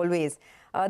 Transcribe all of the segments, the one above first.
always.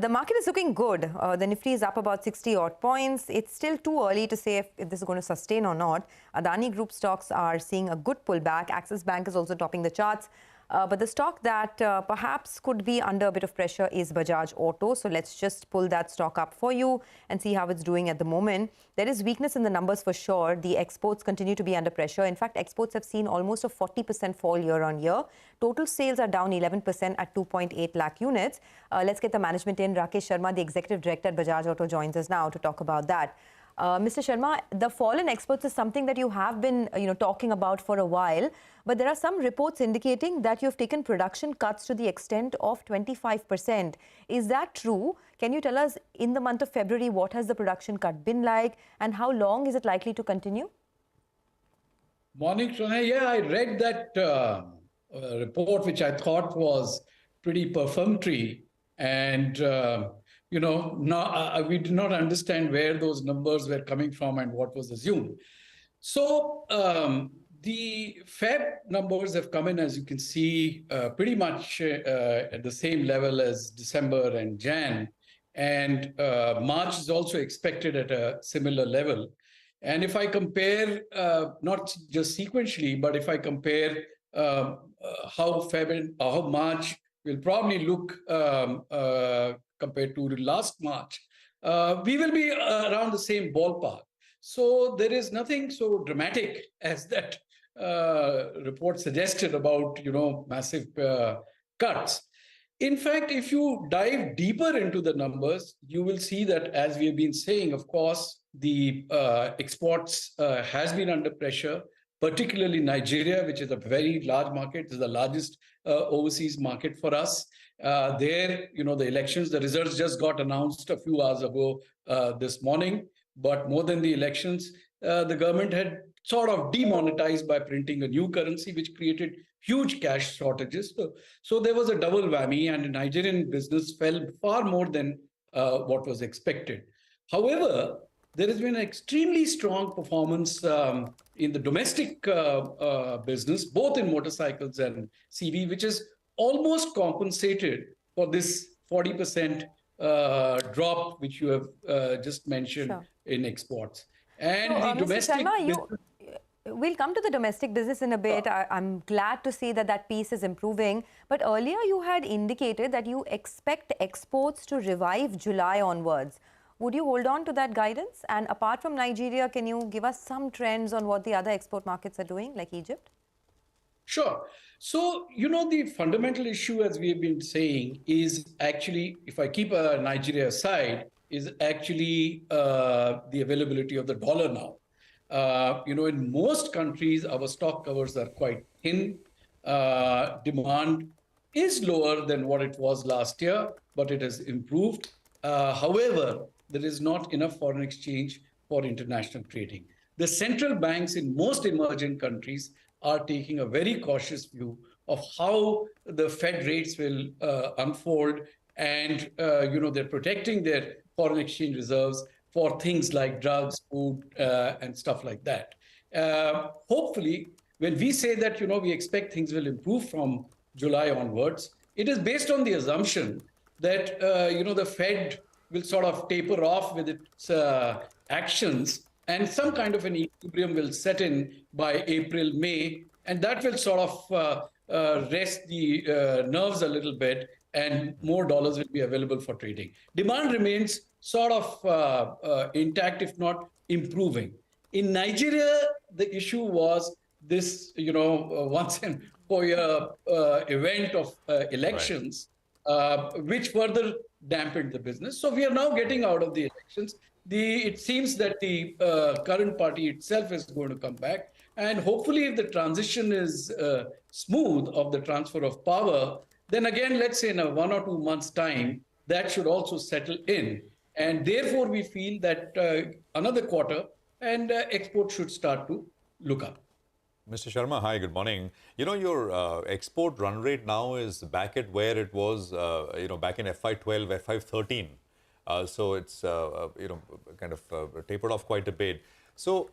The market is looking good. The Nifty is up about 60 odd points. It's still too early to say if this is going to sustain or not. Adani Group stocks are seeing a good pullback. Axis Bank is also topping the charts. But the stock that perhaps could be under a bit of pressure is Bajaj Auto. So let's just pull that stock up for you and see how it's doing at the moment. There is weakness in the numbers for sure. The exports continue to be under pressure. In fact, exports have seen almost a 40% fall year on year. Total sales are down 11% at 2.8 lakh units. Let's get the management in. Rakesh Sharma, the Executive Director at Bajaj Auto, joins us now to talk about that. Mr. Sharma, the fall in exports is something that you have been talking about for a while, but there are some reports indicating that you've taken production cuts to the extent of 25%. Is that true? Can you tell us, in the month of February, what has the production cut been like and how long is it likely to continue? Morning, Shreya. Yeah, I read that report, which I thought was pretty perfunctory. And we did not understand where those numbers were coming from and what was assumed. So the Feb numbers have come in, as you can see, pretty much at the same level as December and Jan. And March is also expected at a similar level. And if I compare, not just sequentially, but if I compare how March will probably look compared to last March, we will be around the same ballpark. So there is nothing so dramatic as that report suggested about, massive cuts. In fact, if you dive deeper into the numbers, you will see that, as we have been saying, of course, the exports has been under pressure, particularly Nigeria, which is a very large market. It's the largest overseas market for us. The elections, the results just got announced a few hours ago this morning. But more than the elections, the government had sort of demonetized by printing a new currency, which created huge cash shortages. So there was a double whammy, and the Nigerian business fell far more than what was expected. However, there has been an extremely strong performance in the domestic business, both in motorcycles and CV, which is almost compensated for this 40% drop, which you have just mentioned in exports. And so, the domestic Mr. Sharma, we'll come to the domestic business in a bit. I'm glad to see that piece is improving. But earlier you had indicated that you expect exports to revive July onwards. Would you hold on to that guidance? And apart from Nigeria, can you give us some trends on what the other export markets are doing, like Egypt? Sure. So, the fundamental issue, as we have been saying, is actually, if I keep Nigeria aside, is actually the availability of the dollar now. In most countries, our stock covers are quite thin. Demand is lower than what it was last year, but it has improved. However, there is not enough foreign exchange for international trading. The central banks in most emerging countries are taking a very cautious view of how the Fed rates will unfold, and they're protecting their foreign exchange reserves for things like drugs, food, and stuff like that. Hopefully, when we say that we expect things will improve from July onwards, it is based on the assumption that the Fed will sort of taper off with its actions, and some kind of an equilibrium will set in by April, May, and that will sort of rest the nerves a little bit, and more dollars will be available for trading. Demand remains sort of intact, if not improving. In Nigeria, the issue was this, once and for year event of elections, which further dampened the business. So we are now getting out of the elections. It seems that the current party itself is going to come back. And hopefully, if the transition is smooth of the transfer of power, then again, let's say in a 1 or 2 months' time, that should also settle in. And therefore, we feel that another quarter and export should start to look up. Mr. Sharma, hi, good morning. Your export run rate now is back at where it was, back in FY12, FY13. So it's, kind of tapered off quite a bit. So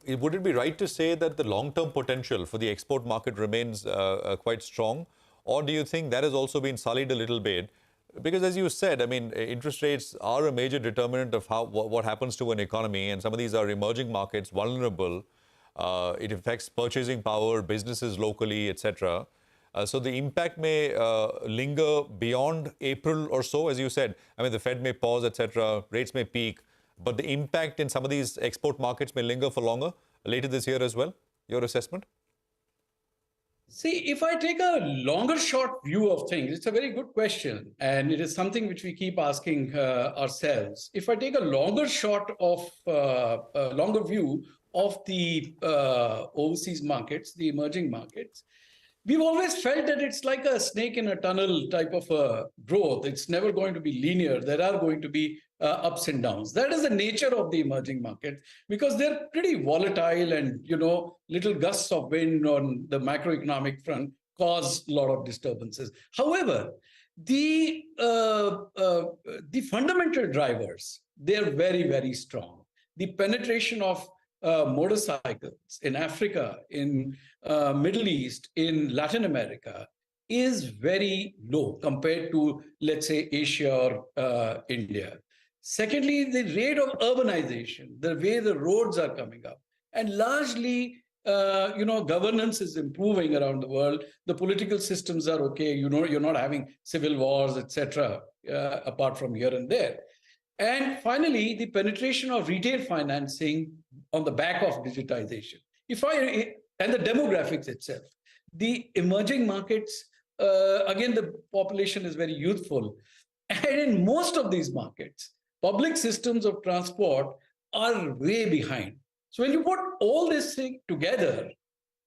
would it be right to say that the long-term potential for the export market remains quite strong? Or do you think that has also been sullied a little bit? Because as you said, I mean, interest rates are a major determinant of what happens to an economy, and some of these are emerging markets, vulnerable. It affects purchasing power, businesses locally, etc. So the impact may linger beyond April or so, as you said. I mean, the Fed may pause, etc. Rates may peak, but the impact in some of these export markets may linger for longer, later this year as well. Your assessment? See, if I take a longer short view of things, it's a very good question. And it is something which we keep asking ourselves. If I take a longer view of the overseas markets, the emerging markets, we've always felt that it's like a snake in a tunnel type of growth. It's never going to be linear. There are going to be ups and downs. That is the nature of the emerging markets because they're pretty volatile, and little gusts of wind on the macroeconomic front cause a lot of disturbances. However, the fundamental drivers, they're very, very strong. The penetration of motorcycles in Africa, in Middle East, in Latin America is very low compared to, let's say, Asia or India. Secondly, the rate of urbanization, the way the roads are coming up, and largely, governance is improving around the world. The political systems are okay. You're not having civil wars, etc., apart from here and there. And finally, the penetration of retail financing on the back of digitization. And the demographics itself. The emerging markets, again, the population is very youthful. And in most of these markets, public systems of transport are way behind. So when you put all this thing together,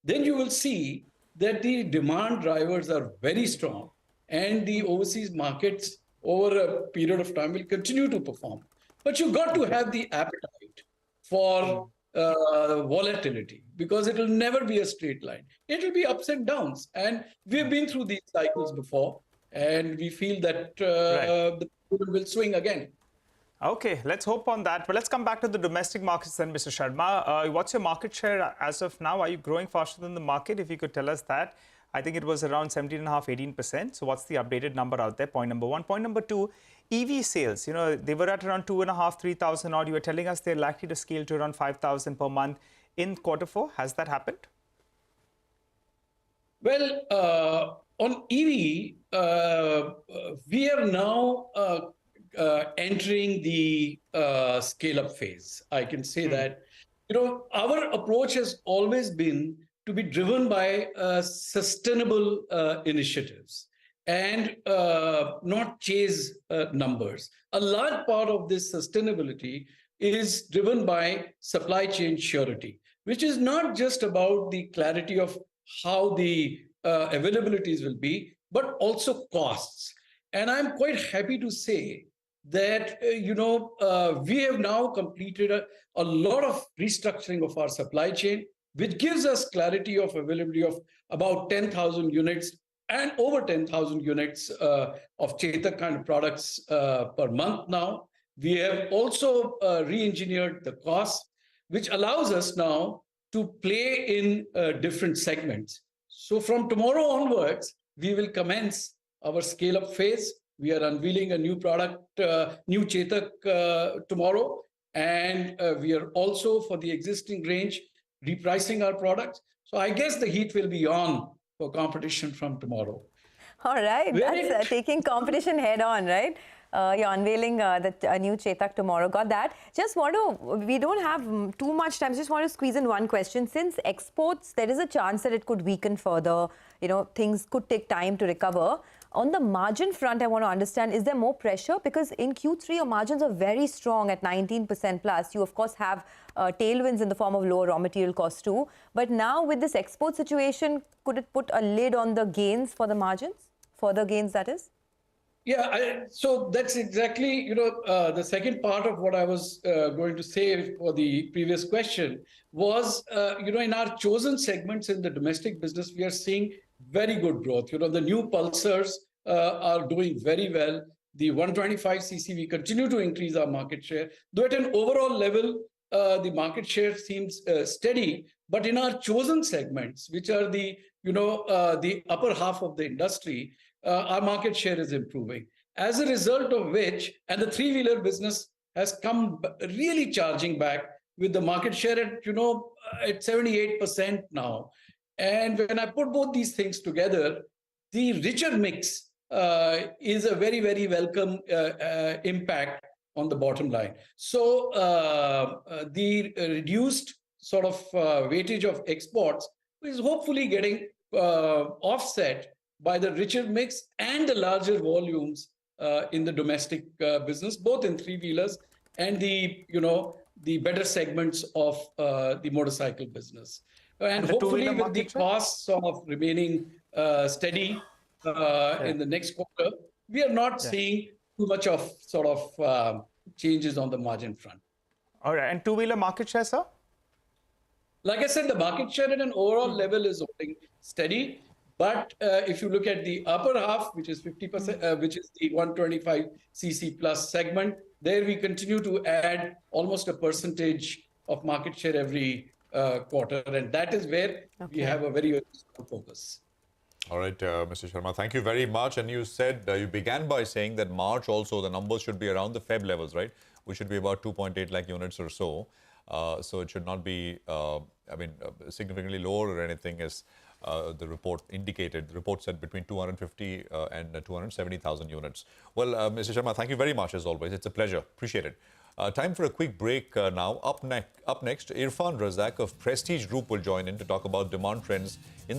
then you will see that the demand drivers are very strong, and the overseas markets over a period of time will continue to perform. But you've got to have the appetite for volatility, because it will never be a straight line. It will be ups and downs. And we've been through these cycles before, and we feel that the pendulum will swing again. Okay, let's hope on that. But let's come back to the domestic markets then, Mr. Sharma. What's your market share as of now? Are you growing faster than the market? If you could tell us that. I think it was around 17.5%, 18%. So what's the updated number out there? Point number one. Point number two, EV sales. They were at around 2,500, 3,000 odd. You were telling us they're likely to scale to around 5,000 per month in Q4. Has that happened? Well, on EV, we are now entering the scale-up phase. I can say that, our approach has always been to be driven by sustainable initiatives and not chase numbers. A large part of this sustainability is driven by supply chain surety, which is not just about the clarity of how the availabilities will be, but also costs. And I'm quite happy to say that, we have now completed a lot of restructuring of our supply chain, which gives us clarity of availability of about 10,000 units and over 10,000 units of Chetak kind of products per month now. We have also re-engineered the cost, which allows us now to play in different segments. So from tomorrow onwards, we will commence our scale-up phase. We are unveiling a new product, new Chetak tomorrow. And we are also, for the existing range, repricing our products. So I guess the heat will be on for competition from tomorrow. All right, that's taking competition head on, right? You're unveiling the new Chetak tomorrow. Got that. We don't have too much time. Just want to squeeze in one question. Since exports, there is a chance that it could weaken further. Things could take time to recover. On the margin front, I want to understand, is there more pressure? Because in Q3, your margins are very strong at 19% plus. You, of course, have tailwinds in the form of lower raw material costs too. But now with this export situation, could it put a lid on the gains for the margins? Further gains, that is? Yeah, so that's exactly, the second part of what I was going to say for the previous question was, in our chosen segments in the domestic business, we are seeing very good growth. The new Pulsars are doing very well. The 125cc, we continue to increase our market share. Though at an overall level, the market share seems steady. But in our chosen segments, which are the, the upper half of the industry, our market share is improving. As a result of which, and the three-wheeler business has come really charging back with the market share at 78% now. And when I put both these things together, the richer mix is a very, very welcome impact on the bottom line. So the reduced sort of weightage of exports is hopefully getting offset by the richer mix and the larger volumes in the domestic business, both in three-wheelers and the better segments of the motorcycle business. And hopefully with the costs sort of remaining steady in the next quarter, we are not seeing too much of sort of changes on the margin front. All right. And two-wheeler market share, sir? Like I said, the market share at an overall level is holding steady. But if you look at the upper half, which is 50%, which is the 125cc plus segment, there we continue to add almost a percentage of market share every quarter. And that is where we have a very strong focus. All right, Mr. Sharma, thank you very much. And you said, you began by saying that March also, the numbers should be around the Feb levels, right? Which should be about 2.8 lakh units or so. So it should not be, significantly lower or anything as the report indicated. The report said between 250 and 270,000 units. Well, Mr. Sharma, thank you very much as always. It's a pleasure. Appreciate it. Time for a quick break now. Up next, Irfan Razak of Prestige Group will join in to talk about demand trends in